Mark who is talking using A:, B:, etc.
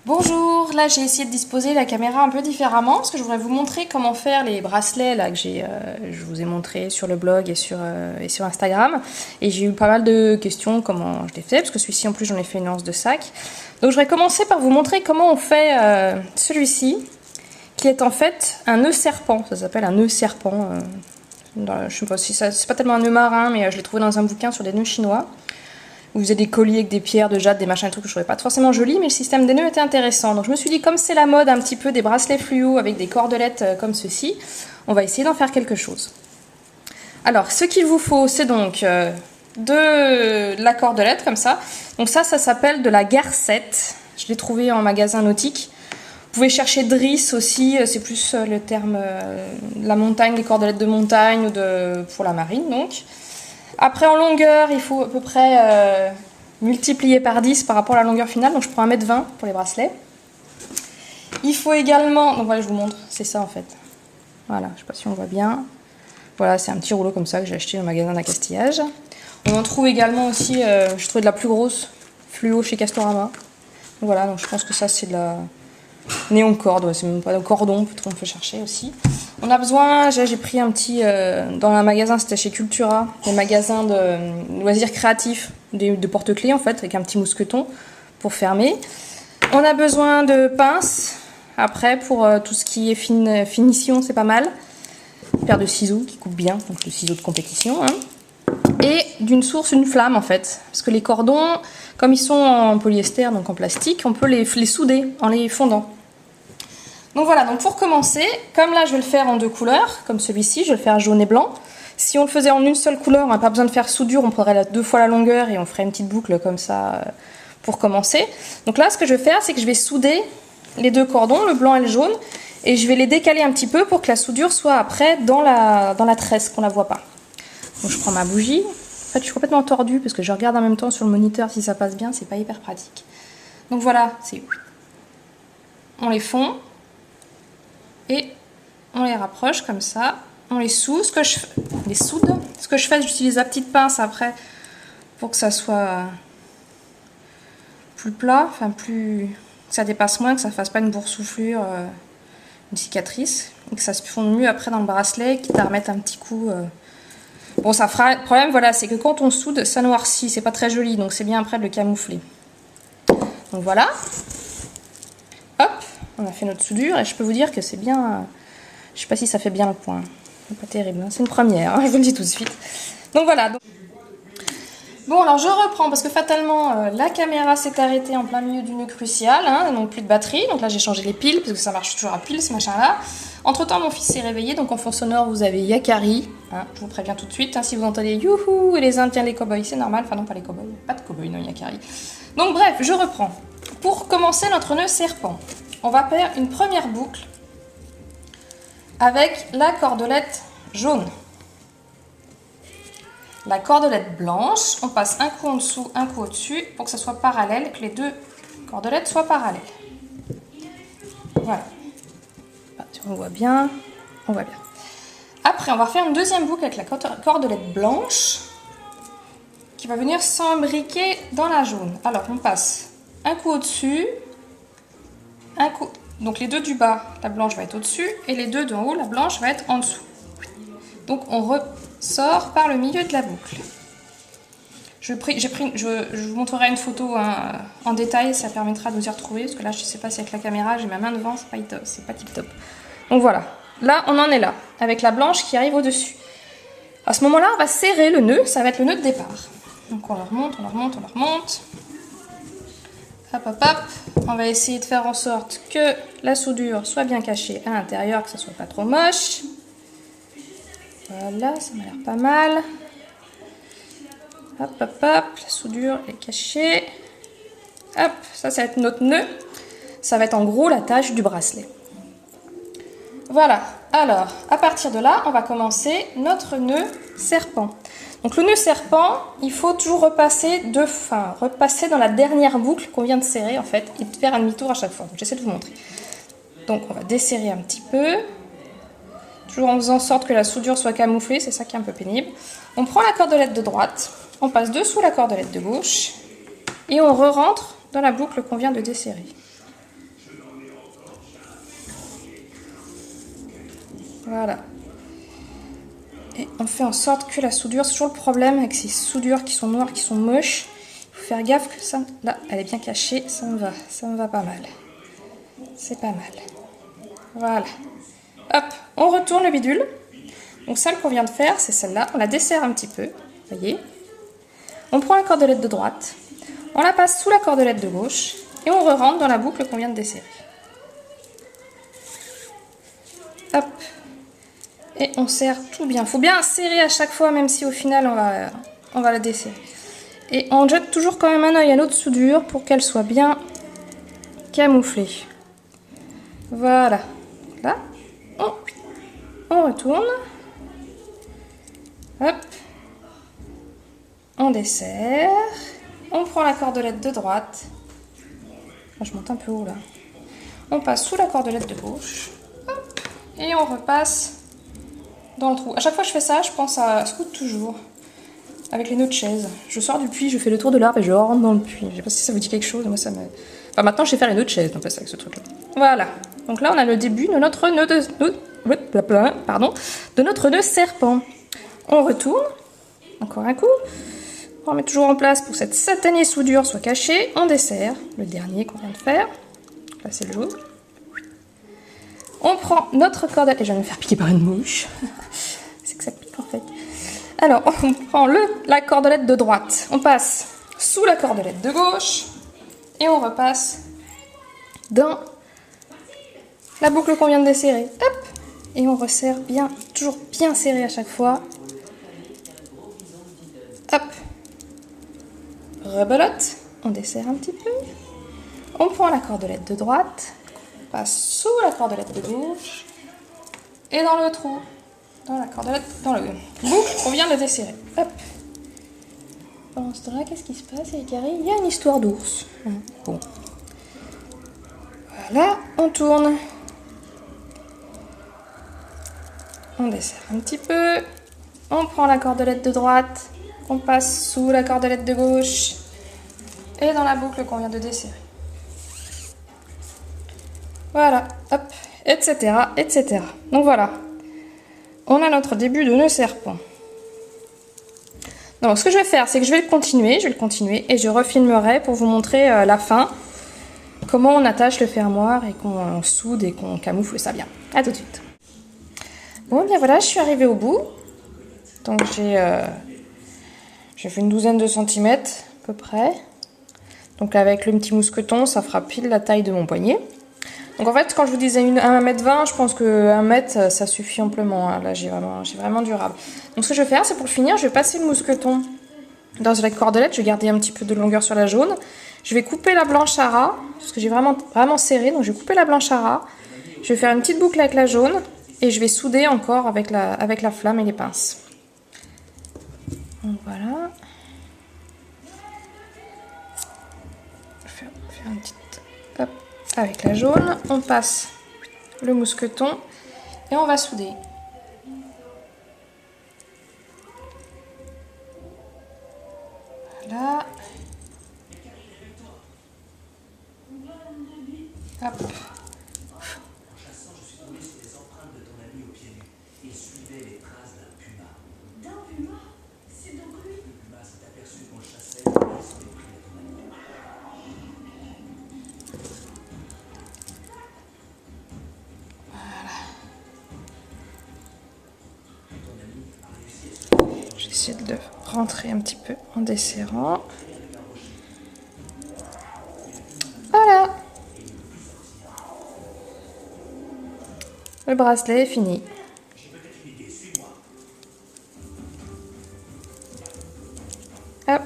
A: Bonjour, là j'ai essayé de disposer la caméra un peu différemment parce que je voudrais vous montrer comment faire les bracelets là que je vous ai montré sur le blog et sur Instagram. Et j'ai eu pas mal de questions comment je les fais parce que celui-ci en plus j'en ai fait une lance de sac. Donc je voudrais commencer par vous montrer comment on fait celui-ci qui est en fait un nœud serpent. Ça s'appelle un nœud serpent. Je sais pas si c'est pas tellement un nœud marin mais je l'ai trouvé dans un bouquin sur des nœuds chinois. Vous faisiez des colliers avec des pierres, de jade, des machins, des trucs que je trouvais pas forcément jolis, mais le système des nœuds était intéressant. Donc je me suis dit, comme c'est la mode un petit peu des bracelets fluo avec des cordelettes comme ceci, on va essayer d'en faire quelque chose. Alors, ce qu'il vous faut, c'est donc de la cordelette comme ça. Donc ça s'appelle de la garcette. Je l'ai trouvé en magasin nautique. Vous pouvez chercher Driss aussi, c'est plus le terme la montagne, les cordelettes de montagne ou pour la marine donc. Après en longueur, il faut à peu près multiplier par 10 par rapport à la longueur finale, donc je prends 1,20 m pour les bracelets. Il faut également, donc voilà je vous montre, c'est ça en fait. Voilà, je sais pas si on voit bien. Voilà, c'est un petit rouleau comme ça que j'ai acheté au magasin d'Accastillage. On en trouve également aussi, je trouvais de la plus grosse fluo chez Castorama. Donc voilà, donc je pense que ça c'est de la néon corde, ouais, c'est même pas de cordon, peut-être on peut chercher aussi. On a besoin, j'ai pris un petit, dans un magasin, c'était chez Cultura, des magasins de loisirs créatifs, de porte-clés en fait, avec un petit mousqueton pour fermer. On a besoin de pinces, après pour tout ce qui est finition, c'est pas mal. Une paire de ciseaux qui coupent bien, donc le ciseau de compétition. Hein. Et d'une source, une flamme en fait, parce que les cordons, comme ils sont en polyester, donc en plastique, on peut les souder en les fondant. Donc voilà, donc pour commencer, comme là je vais le faire en deux couleurs, comme celui-ci, je vais le faire jaune et blanc. Si on le faisait en une seule couleur, on n'a pas besoin de faire soudure, on prendrait 2 fois la longueur et on ferait une petite boucle comme ça pour commencer. Donc là, ce que je vais faire, c'est que je vais souder les deux cordons, le blanc et le jaune, et je vais les décaler un petit peu pour que la soudure soit après dans la tresse, qu'on ne la voit pas. Donc je prends ma bougie. En fait, je suis complètement tordue parce que je regarde en même temps sur le moniteur si ça passe bien, c'est pas hyper pratique. Donc voilà, on les fond. Et on les rapproche comme ça, on les soude. Ce que je fais, j'utilise la petite pince après pour que ça soit plus plat, enfin que ça dépasse moins, que ça fasse pas une boursouflure, une cicatrice, et que ça se fonde mieux après dans le bracelet, quitte à remettre un petit coup. Bon, ça fera. Le problème, voilà, c'est que quand on soude, ça noircit, c'est pas très joli, donc c'est bien après de le camoufler. Donc voilà. Hop, on a fait notre soudure et je peux vous dire que c'est bien. Je sais pas si ça fait bien le point. C'est pas terrible, hein. C'est une première, hein, je vous le dis tout de suite. Donc voilà. Bon, alors je reprends parce que fatalement la caméra s'est arrêtée en plein milieu du nœud crucial, hein, donc plus de batterie. Donc là j'ai changé les piles parce que ça marche toujours à pile ce machin-là. Entre temps mon fils s'est réveillé, donc en fond sonore vous avez Yakari. Hein, je vous préviens tout de suite, hein, si vous entendez youhou et les Indiens, les cow-boys, c'est normal. Enfin non, pas les cow-boys, pas de cow-boys, non, Yakari. Donc bref, je reprends. Pour commencer notre nœud serpent, on va faire une première boucle avec la cordelette jaune. La cordelette blanche, on passe un coup en dessous, un coup au-dessus pour que ça soit parallèle, que les deux cordelettes soient parallèles. Voilà. Si on voit bien, on voit bien. Après, on va faire une deuxième boucle avec la cordelette blanche qui va venir s'embriquer dans la jaune. Alors, on passe un coup au-dessus, un coup. Donc les deux du bas, la blanche va être au-dessus, et les deux d'en haut, la blanche va être en dessous. Donc on ressort par le milieu de la boucle. Je vous montrerai une photo hein, en détail, ça permettra de vous y retrouver, parce que là je ne sais pas si avec la caméra, j'ai ma main devant, c'est pas tip top. Donc voilà, là on en est là, avec la blanche qui arrive au-dessus. À ce moment-là, on va serrer le nœud, ça va être le nœud de départ. Donc on le remonte, on le remonte, on le remonte. Hop, hop, hop. On va essayer de faire en sorte que la soudure soit bien cachée à l'intérieur, que ça soit pas trop moche. Voilà, ça m'a l'air pas mal. Hop, hop, hop, la soudure est cachée. Hop, ça va être notre nœud. Ça va être en gros la tâche du bracelet. Voilà, alors, à partir de là, on va commencer notre nœud serpent. Donc le nœud serpent, il faut toujours repasser repasser dans la dernière boucle qu'on vient de serrer en fait, et faire un demi-tour à chaque fois. J'essaie de vous montrer. Donc on va desserrer un petit peu. Toujours en faisant en sorte que la soudure soit camouflée, c'est ça qui est un peu pénible. On prend la cordelette de droite, on passe dessous la cordelette de gauche et on re-rentre dans la boucle qu'on vient de desserrer. Voilà. Et on fait en sorte que la soudure, c'est toujours le problème avec ces soudures qui sont noires, qui sont moches. Il faut faire gaffe que ça, là, elle est bien cachée, ça me va pas mal. C'est pas mal. Voilà. Hop, on retourne le bidule. Donc celle qu'on vient de faire, c'est celle-là. On la desserre un petit peu, voyez. On prend la cordelette de droite, on la passe sous la cordelette de gauche et on re-rentre dans la boucle qu'on vient de desserrer. Hop. Et on serre tout bien. Il faut bien serrer à chaque fois, même si au final on va la desserrer. Et on jette toujours quand même un œil à notre soudure pour qu'elle soit bien camouflée. Voilà. Là, on retourne. Hop. On desserre. On prend la cordelette de droite. Je monte un peu haut là. On passe sous la cordelette de gauche. Hop. Et on repasse dans le trou. À chaque fois que je fais ça, je pense à Scout toujours. Avec les nœuds de chaise. Je sors du puits, je fais le tour de l'arbre et je rentre dans le puits. Je sais pas si ça vous dit quelque chose. Moi, ça me... Enfin, maintenant, je sais faire les nœuds de chaise en fait, avec ce truc-là. Voilà. Donc là, on a le début de notre nœud de notre nœud serpent. On retourne. Encore un coup. On remet toujours en place pour que cette satanée soudure soit cachée. On desserre le dernier qu'on vient de faire. Là, c'est le jaune. On prend notre cordelette. Et je vais me faire piquer par une mouche. C'est que ça pique en fait. Alors, on prend la cordelette de droite. On passe sous la cordelette de gauche. Et on repasse dans la boucle qu'on vient de desserrer. Hop. Et on resserre bien, toujours bien serré à chaque fois. Hop. Rebelote. On desserre un petit peu. On prend la cordelette de droite. On passe sous la cordelette de gauche. Et dans le trou. Dans la cordelette, dans le boucle qu'on vient de desserrer. Hop. Pendant ce temps-là, qu'est-ce qui se passe avec Harry? Il y a une histoire d'ours. Bon. Voilà, on tourne. On desserre un petit peu. On prend la cordelette de droite. On passe sous la cordelette de gauche. Et dans la boucle qu'on vient de desserrer. Voilà, hop, etc., etc. Donc voilà. On a notre début de nœud serpent. Donc ce que je vais faire, c'est que je vais le continuer et je refilmerai pour vous montrer la fin, comment on attache le fermoir et qu'on soude et qu'on camoufle ça bien. A tout de suite. Bon, bien voilà, je suis arrivée au bout. Donc j'ai fait une douzaine de centimètres à peu près. Donc avec le petit mousqueton, ça fera pile la taille de mon poignet. Donc en fait, quand je vous disais 1,20 m, je pense que 1 mètre, ça suffit amplement. Hein. Là, j'ai vraiment durable. Donc ce que je vais faire, c'est pour le finir, je vais passer le mousqueton dans la cordelette. Je vais garder un petit peu de longueur sur la jaune. Je vais couper la blanche à ras, parce que j'ai vraiment serré. Donc je vais couper la blanche à ras. Je vais faire une petite boucle avec la jaune. Et je vais souder encore avec la flamme et les pinces. Donc voilà. Je vais faire une petite... Hop. Avec la jaune, on passe le mousqueton et on va souder. Voilà. Hop. J'essaie de le rentrer un petit peu en desserrant. Voilà. Le bracelet est fini. Hop.